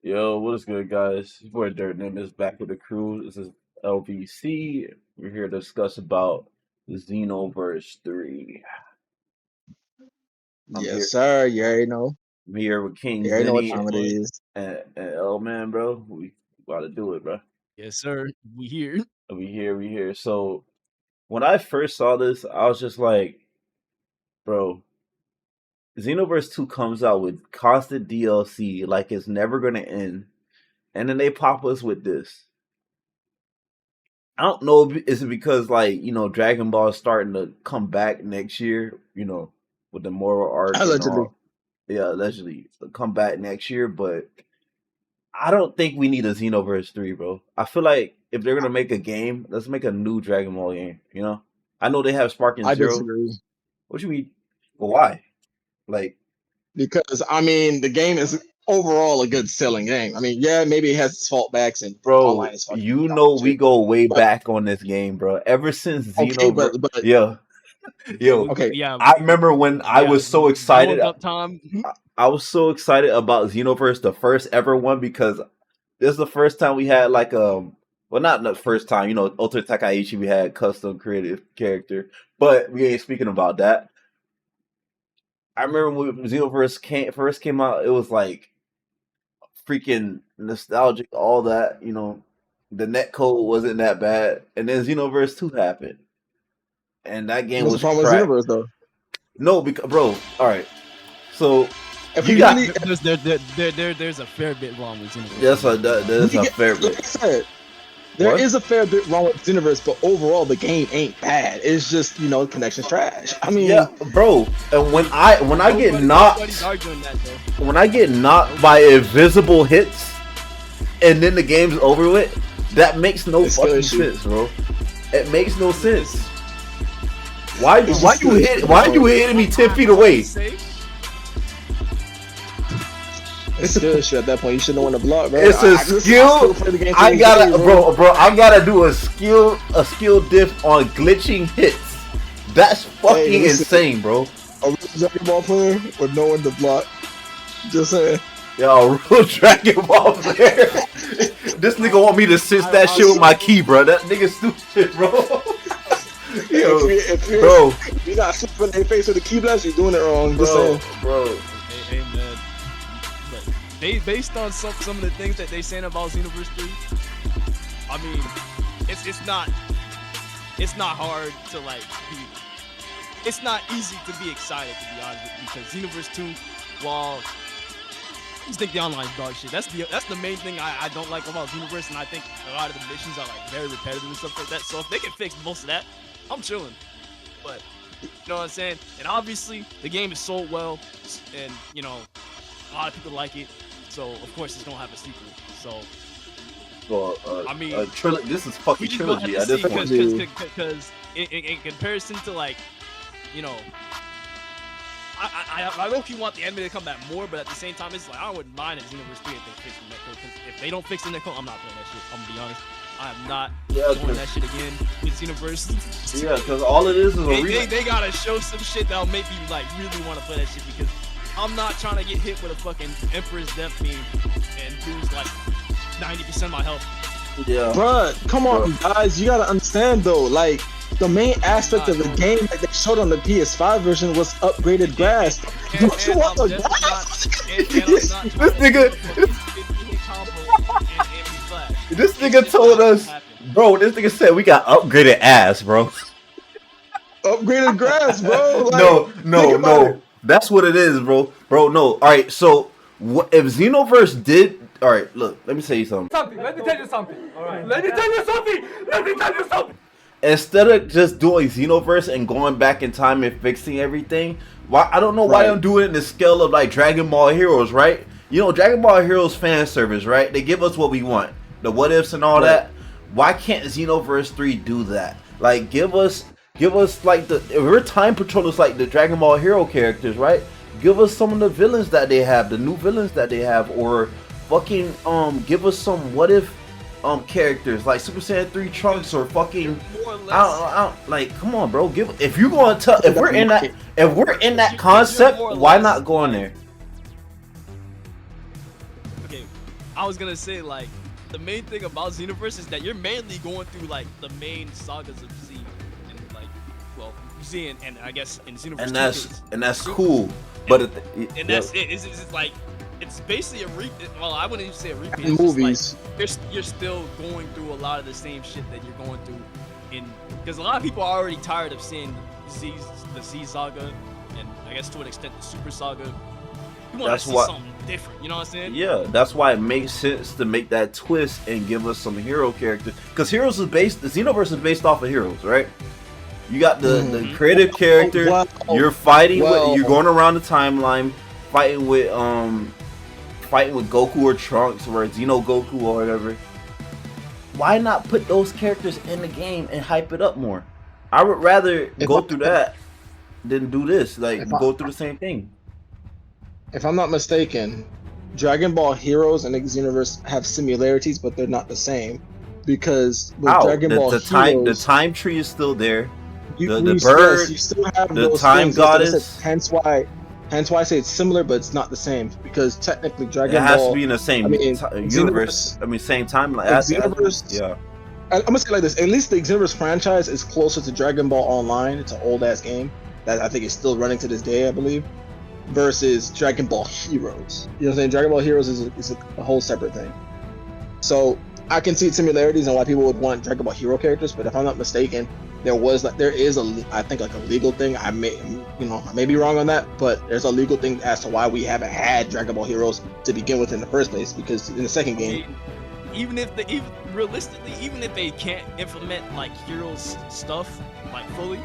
Yo, what is good, guys? Your boy Dirt Name is back with the crew. This is LVC. We're here to discuss about Xenoverse 3. I'm Yes, here. sir. You already know. I'm here with King You already know what Zenny time it is. and L Man, bro. We about to do it, bro. Yes, sir. We here. We here. So when I first saw this, I was just like, bro, Xenoverse 2 comes out with constant DLC, like it's never gonna end. And then they pop us with this. I don't know. Is it because Dragon Ball is starting to come back next year? With the moral arc and Allegedly. all. Yeah, allegedly come back next year. But I don't think we need a Xenoverse 3, bro. I feel like if they're gonna make a game, let's make a new Dragon Ball game. I know they have Spark and I Zero. disagree. What you mean? But why? Like, Because I mean the game is overall a good selling game. I mean, yeah, maybe it has its faultbacks and bro, online is fucking you know we garbage. go way But back on this game, bro. Ever since okay, Xenoverse, but yeah, yo, okay. Yeah. I remember when I was so excited. Growing up time. I was so excited about Xenoverse, the first ever one, because this is the first time we had well, not the first time, Ultra Takaichi, we had custom creative character, but we ain't speaking about that. I remember when Xenoverse first came out, it was like freaking nostalgic, all that, the netcode wasn't that bad, and then Xenoverse 2 happened, and that game What's was the problem with crap. Xenoverse though? No, because bro, all right, so If you we got really, There's a fair bit wrong with Xenoverse. that's a fair like I bit. said, there What? is a fair bit wrong with Xenoverse, but overall the game ain't bad. It's just connection's trash. I mean, Yeah, bro. And when I get Nobody's knocked, arguing that though. when I get knocked by invisible hits, and then the game's over with, that makes no It's still fucking issue. sense, bro. It makes no sense. Why It's why just you the- hit why you hitting me 10 feet away? It's still issue at that point. You shouldn't know when to block, bro. It's a I still skill. play the game to I this gotta, day, bro. I gotta do a skill diff on glitching hits. That's fucking listen. insane, bro. A real Dragon Ball player would know when to block. Just saying. Yo, real Dragon Ball player. This nigga want me to sense that shit with my key, bro. That nigga stupid, bro. Yo, bro, If you're not flipping their face with a key blast, you're doing it wrong. Just bro, saying. bro. Hey, man. But based on some of the things that they saying about Xenoverse 3, I mean, it's not hard to like be. It's not easy to be excited, to be honest with you, because Xenoverse 2, while I just think the online dog shit. That's the main thing I don't like about Xenoverse, and I think a lot of the missions are like very repetitive and stuff like that. So if they can fix most of that, I'm chilling. But you know what I'm saying? And obviously the game is sold well, and a lot of people like it. So of course it's gonna have a sequel. So Well, I mean, this is fucking we just gonna trilogy have at to this see point. because in comparison to like, you know. I low-key want the anime to come back more, but at the same time, it's like I wouldn't mind if Xenoverse 3 if they fix the netcode. Because if they don't fix the netcode, I'm not playing that shit. I'm gonna be honest. I am not doing that shit again with Xenoverse. Yeah, because all it is a remake. They gotta show some shit that'll make me like really want to play that shit, because I'm not trying to get hit with a fucking Emperor's Death Beam and lose like 90% of my health. Yeah. Bruh, come on, guys. You gotta understand though. Like, the main aspect of the game that they showed on the PS5 version was upgraded grass. Don't you want the grass? This nigga told us, bro. This nigga said we got upgraded ass, bro. Upgraded grass, bro. Like, No. That's what it is, bro. Bro, no. All right. So, if Xenoverse did, all right. Look, let me tell you something. Let me tell you something. All right. Let me tell you something. Instead of just doing Xenoverse and going back in time and fixing everything, I don't know why I'm doing it in the scale of like Dragon Ball Heroes, right? Dragon Ball Heroes fan service, right? They give us what we want, the what ifs and all that. Why can't Xenoverse 3 do that? Like, give us like if we're time patrollers like the Dragon Ball Hero characters, right? Give us some of the villains that they have, the new villains that they have, or fucking give us some what if characters like Super Saiyan 3 Trunks or fucking I don't like, come on, bro. If you're going to tell, if we're in that concept, why not go in there? Okay, I was gonna say like the main thing about Xenoverse is that you're mainly going through like the main sagas of Z, and like, well, Z and I guess in Xenoverse. And that's cool. But and that's it. It's like it's basically a repeat. Well, I wouldn't even say a repeat. It's movies. Like, you're still going through a lot of the same shit that you're going through because a lot of people are already tired of seeing the Z saga, and I guess to an extent the Super saga. You want to see something different, you know what I'm saying? Yeah, that's why it makes sense to make that twist and give us some hero characters. Because the Xenoverse is based off of heroes, right? You got the creative character. You're fighting with. You're going around the timeline, fighting with Goku or Trunks or Xeno Goku or whatever. Why not put those characters in the game and hype it up more? I would rather go through that than do this. Like go through the same thing. If I'm not mistaken, Dragon Ball Heroes and Xenoverse have similarities, but they're not the same. Because with Dragon Ball Heroes, the time tree is still there. The bird, yes, you still have the those time things, goddess. Hence why I say it's similar, but it's not the same. Because technically, Dragon Ball. It has to be in the same universe. Same timeline. Xenoverse. Yeah. I'm gonna say it like this: at least the Xenoverse franchise is closer to Dragon Ball Online. It's an old ass game that I think is still running to this day, I believe. Versus Dragon Ball Heroes. You know what I'm saying? Dragon Ball Heroes is a whole separate thing. So I can see similarities and why people would want Dragon Ball Hero characters, but if I'm not mistaken, there is I think like a legal thing. I may be wrong on that, but there's a legal thing as to why we haven't had Dragon Ball Heroes to begin with in the first place, because in the second game, even if they can't implement like Heroes stuff like fully,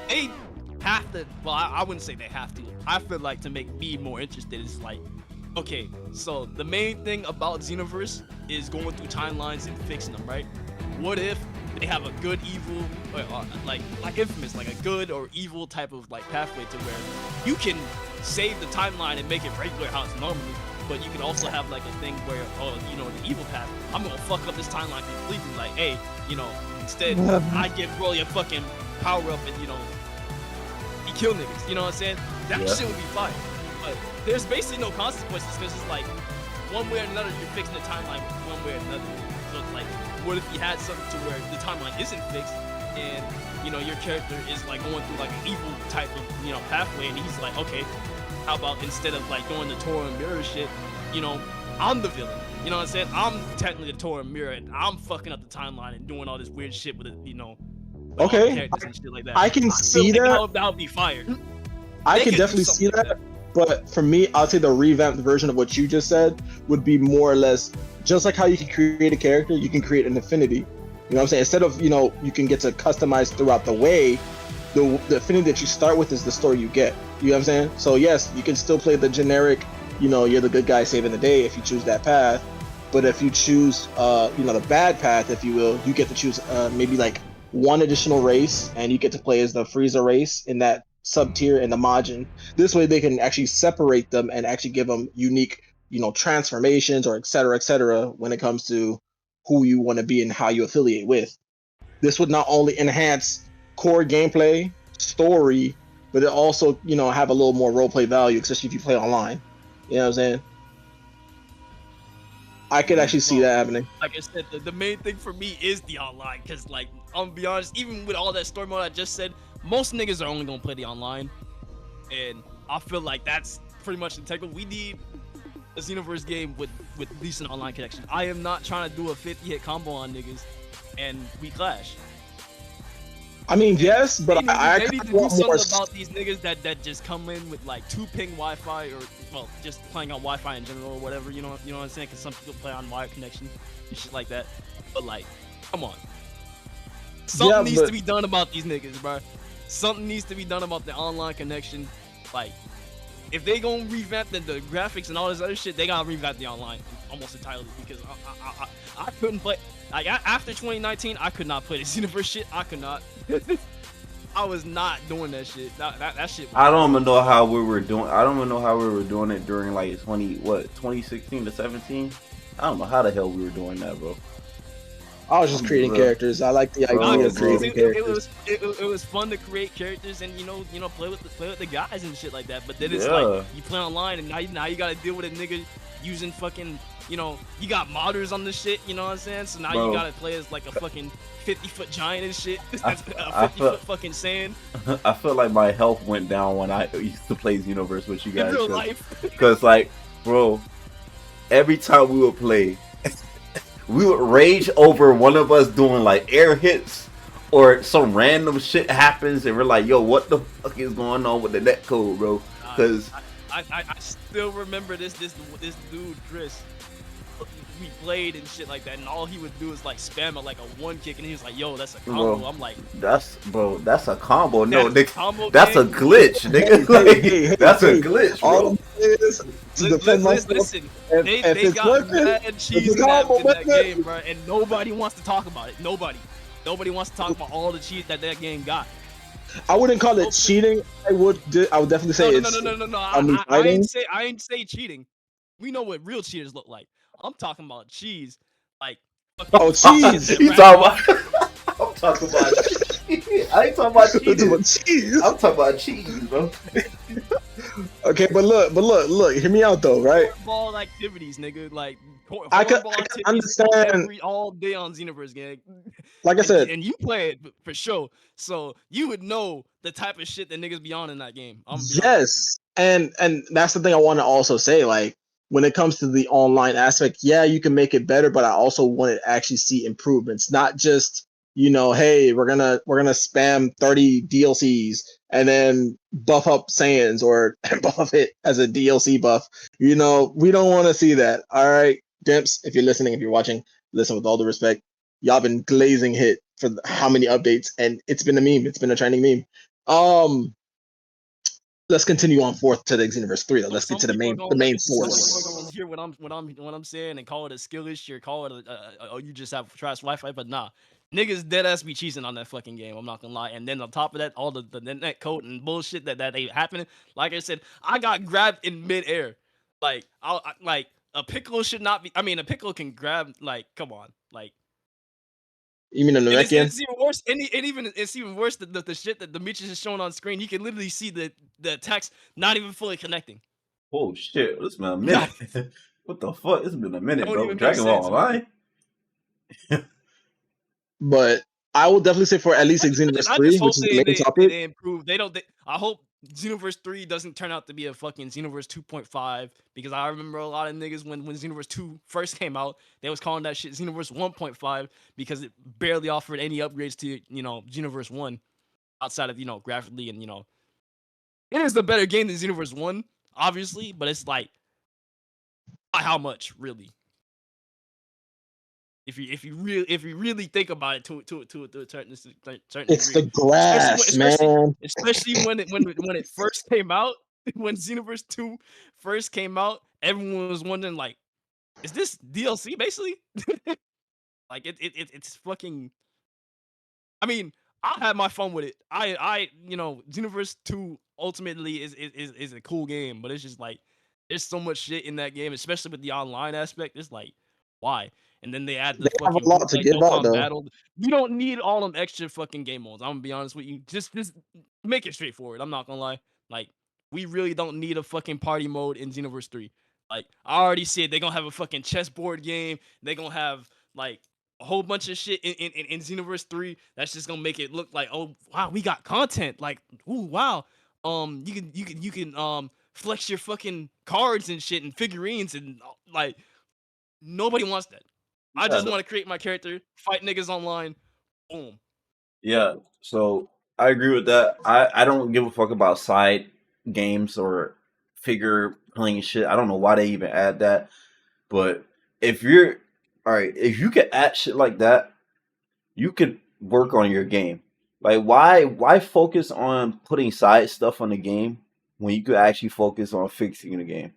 they have to. Well, I wouldn't say they have to. I feel like to make me more interested is like, okay, so the main thing about Xenoverse is going through timelines and fixing them, right? What if they have a good, evil, like Infamous, like a good or evil type of like pathway to where you can save the timeline and make it regular how it's normally, but you can also have like a thing where, the evil path, I'm gonna fuck up this timeline completely. Like, hey, instead I give Broly a fucking power up and he kill niggas. You know what I'm saying? That shit would be fire. But there's basically no consequences because it's like one way or another you're fixing the timeline one way or another. So it's like, what if you had something to where the timeline isn't fixed and your character is like going through like an evil type of pathway, and he's like, okay, how about instead of like doing the Torah and Mirror shit, I'm the villain. You know what I'm saying? I'm technically the Torah and Mirror, and I'm fucking up the timeline and doing all this weird shit with it, okay, and shit like that. I can see that. That would be fire. I can definitely see that. But for me, I'll say the revamped version of what you just said would be more or less just like how you can create a character, you can create an affinity. You know what I'm saying? Instead of, you can get to customize throughout the way, the affinity that you start with is the story you get. You know what I'm saying? So yes, you can still play the generic, you're the good guy saving the day if you choose that path. But if you choose, the bad path, if you will, you get to choose maybe like one additional race, and you get to play as the Frieza race in that sub-tier and the Majin. This way they can actually separate them and actually give them unique, transformations or et cetera, when it comes to who you want to be and how you affiliate with. This would not only enhance core gameplay, story, but it also, have a little more roleplay value, especially if you play online. You know what I'm saying? I could actually see that happening. Like I said, the main thing for me is the online, because like, I'm gonna be honest, even with all that story mode I just said, most niggas are only gonna play the online, and I feel like that's pretty much integral. We need a Xenoverse game with decent online connection. I am not trying to do a 50-hit combo on niggas, and we clash. I mean, yes, but I need to do something about these niggas that just come in with like 2-ping Wi-Fi, or well, just playing on Wi-Fi in general or whatever. You know what I'm saying? Because some people play on wired connection and shit like that. But like, come on, something needs to be done about these niggas, bro. Something needs to be done about the online connection. Like, if they gonna revamp the graphics and all this other shit, they gotta revamp the online almost entirely, because I couldn't play. Like, after 2019, I could not play the Xenoverse shit. I could not. I was not doing that shit. That shit. I don't even know how we were doing. I don't even know how we were doing it during like 2016 to 17. I don't know how the hell we were doing that, bro. I was just creating characters. I like the idea of creating characters. It was fun to create characters and play with the guys and shit like that. But then it's like you play online and now you gotta deal with a nigga using fucking you got modders on the shit. You know what I'm saying? So now you gotta play as like a fucking 50-foot giant and shit. A 50-foot fucking sand. I feel like my health went down when I used to play Xenoverse with you guys. In real life. Because like, bro, every time we would play, we would rage over one of us doing like air hits or some random shit happens and we're like, yo, what the fuck is going on with the netcode, bro? Because I still remember this dude Chris. We played and shit like that, and all he would do is like spam it like a one kick, and he was like, "Yo, that's a combo." Bro, I'm like, that's a combo. No, nigga, that's a glitch, nigga. That's a glitch, bro. All is to defend myself. Listen, they got mad cheese in that game, bro, and nobody wants to talk about it. Nobody wants to talk about all the cheese that game got. I wouldn't call it cheating. I would definitely say no. I ain't say cheating. We know what real cheaters look like. I'm talking about cheese. Like, cheese. You talking about? I'm talking about cheese. I ain't talking about cheese. I'm talking about cheese, bro. Okay, but look. Hear me out though, right? Ball activities, nigga. Like, I can understand all day on Xenoverse, gang. Like I said, and you play it for sure, so you would know the type of shit that niggas be on in that game. Yes, and that's the thing I want to also say. Like, when it comes to the online aspect, yeah, you can make it better, but I also want to actually see improvements, not just hey, we're gonna spam 30 DLCs and then buff up Saiyans or buff it as a DLC buff. We don't want to see that. All right, Dimps, if you're listening, if you're watching, listen with all the respect. Y'all been glazing hit for how many updates, and it's been a meme. It's been a trending meme. Let's continue on forth to the Xenoverse 3 though. Let's get to the main force. Some people are gonna hear what I'm saying and call it a skill issue or call it you just have trash Wi-Fi, but nah. Niggas dead ass be cheesing on that fucking game, I'm not gonna lie. And then on top of that, all the net code and bullshit that ain't happening. Like I said, I got grabbed in midair. Like like a piccolo should not be. I mean, a piccolo can grab. Like, come on, like. You mean a Namekian? It's even worse. And even it's even worse the shit that Demetrius is showing on screen. You can literally see the text not even fully connecting. Oh shit! It's been a minute. What the fuck? It's been a minute, bro. Dragon Ball Online. But I will definitely say for at least Xenoverse 3, which is the main topic. They improve. I hope Xenoverse 3 doesn't turn out to be a fucking Xenoverse 2.5, because I remember a lot of niggas when Xenoverse 2 first came out, they was calling that shit Xenoverse 1.5 because it barely offered any upgrades to Xenoverse 1 outside of graphically and it is the better game than Xenoverse 1, obviously, but it's like not how much really. If you really think about it to a certain it's degree. The grass, man. Especially when it first came out, when Xenoverse 2 first came out, everyone was wondering like, is this DLC basically? Like it's fucking. I mean, I had my fun with it. Xenoverse 2 ultimately is a cool game, but it's just like there's so much shit in that game, especially with the online aspect. It's like, why? And then they add the fucking have a lot to give out, though. battle. You don't need all them extra fucking game modes. I'm gonna be honest with you. Just make it straightforward. I'm not gonna lie. Like, we really don't need a fucking party mode in Xenoverse 3. Like, I already said they're gonna have a fucking chessboard game. They're gonna have like a whole bunch of shit in Xenoverse 3 that's just gonna make it look like, oh wow, we got content. Like, ooh wow. You can flex your fucking cards and shit and figurines and like nobody wants that. I just want to create my character, fight niggas online, boom. Yeah, so I agree with that. I don't give a fuck about side games or figure playing shit. I don't know why they even add that. But if you can add shit like that, you could work on your game. Like, why focus on putting side stuff on the game when you could actually focus on fixing the game?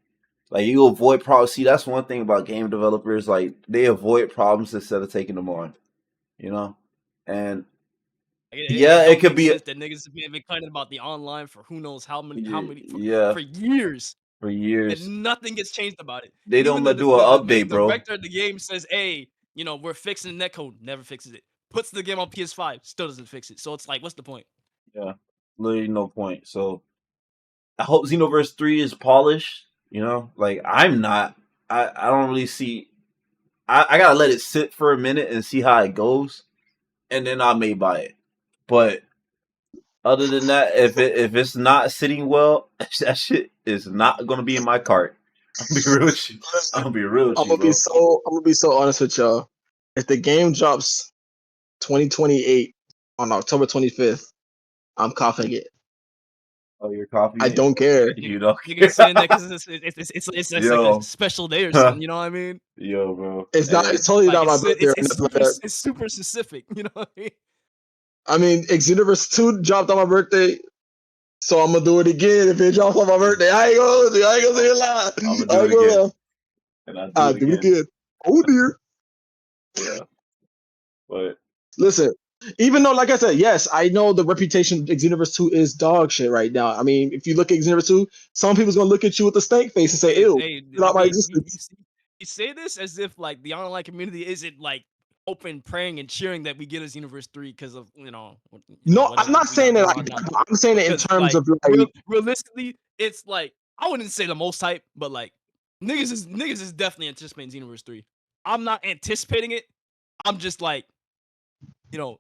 Like, you avoid problems. See, that's one thing about game developers. Like, they avoid problems instead of taking them on. And it could be that niggas have been complaining about the online for who knows how many for years. For years, and nothing gets changed about it. They don't do an update, bro. The director of the game says, "Hey, we're fixing netcode, never fixes it. Puts the game on PS5, still doesn't fix it. So it's like, what's the point? Yeah, literally no point. So I hope Xenoverse 3 is polished. Like I'm not. I don't really see. I gotta let it sit for a minute and see how it goes, and then I may buy it. But other than that, if it's not sitting well, that shit is not gonna be in my cart. I'm gonna be real with you. I'm gonna be real with I'm you, bro. gonna be so honest with y'all. If the game drops 2028 on October 25th, I'm coughing it. Oh, you're copying I it? don't care. You don't You're care. gonna say that because it's like Yo. a special day or something. You know what I mean? Yo, bro. It's not. It's totally Like not my birthday. or it's nothing super like that. it's super specific. You know what I mean? I mean, Xenoverse 2 dropped on my birthday, so I'm gonna do it again if it drops on my birthday. I ain't gonna say a lie. I'm gonna do it again. And I do it again. Oh dear. Yeah. But Listen, even though, like I said, yes, I know the reputation of Xenoverse 2 is dog shit right now. I mean, if you look at Xenoverse 2, some people's gonna look at you with a stank face and say, "Ew, Hey, not I my mean, existence." you say this as if like the online community isn't like open, praying, and cheering that we get a Xenoverse 3 because of No, whatever I'm not we got saying it going like on now. that, but I'm saying it in Because terms like of like, realistically, it's like I wouldn't say the most hype, but like niggas is definitely anticipating Xenoverse 3. I'm not anticipating it. I'm just like,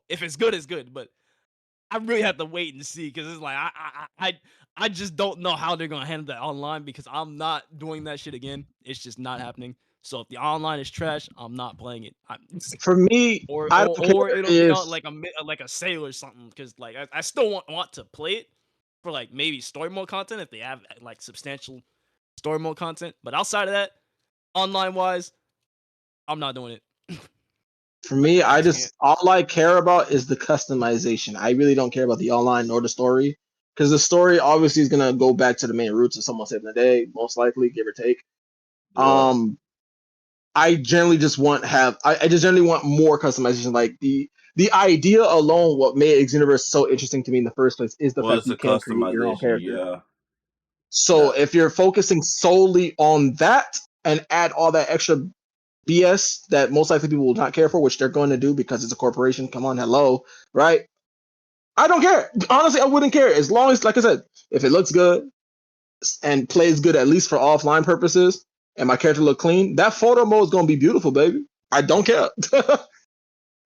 if it's good, it's good. But I really have to wait and see because it's like I just don't know how they're gonna handle that online because I'm not doing that shit again. It's just not happening. So if the online is trash, I'm not playing it. for me, Or I don't care it'll be if on like a sale or something because like I still want to play it for like maybe story mode content if they have like substantial story mode content. But outside of that, online wise, I'm not doing it. for me, I I just just all I care about is the customization. I really don't care about the online nor the story because the story obviously is gonna go back to the main roots of someone saving the day, most likely, give or take. yeah. I generally just I just generally want more customization. Like the idea alone, what made Xenoverse so interesting to me in the first place is the Well, fact it's that the you can create your own customization, character. yeah. So if you're focusing solely on that and add all that extra BS that most likely people will not care for, which they're going to do because it's a corporation. Come on, hello, right? I don't care. Honestly, I wouldn't care as long as, like I said, if it looks good and plays good at least for offline purposes, and my character look clean, that photo mode is gonna be beautiful, baby. I don't care.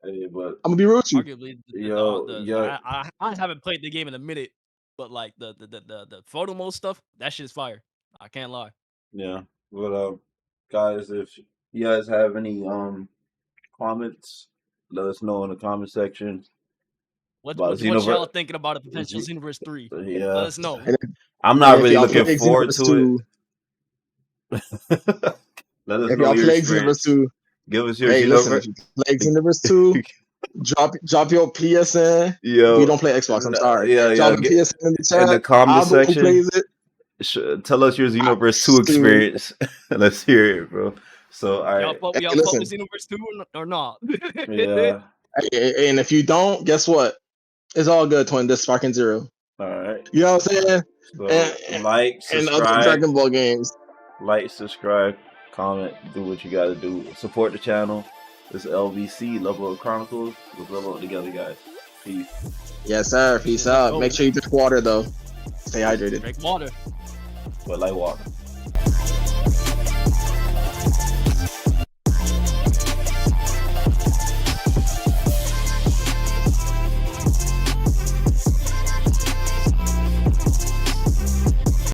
Hey, but I'm gonna be real with you. arguably yeah, I haven't played the game in a minute, but like the photo mode stuff, that shit's fire. I can't lie. yeah. But guys, if you guys have any comments, let us know in the comment section about What y'all Xenoverse. are thinking about a potential Xenoverse 3? Let Yeah, us know. And, I'm and not if really y'all looking play forward Xenoverse to 2, it. Let us if know y'all your play Xenoverse experience. 2, Give us your hey, listen, Xenoverse. if you play Xenoverse 2, drop your PSN. We Yo, don't play Xbox. I'm sorry. yeah. Drop your Get PSN in the in the chat. comment I'll know who section. plays it. Tell us your Xenoverse 2 Shoot. experience. Let's hear it, bro. So, all right. Hey, Y'all fuck listen. with Xenoverse 2 or not? Yeah. And if you don't, guess what? It's all good, twin. This fucking zero. All right. You know what I'm saying? So, like, And other subscribe, Dragon Ball games. comment, do what you gotta do. Support the channel. This is LVC, Level Up Chronicles. Let's level up together, guys. Peace. Yes, sir. Peace out. Make sure you drink water, though. Stay hydrated. Drink water. But like water.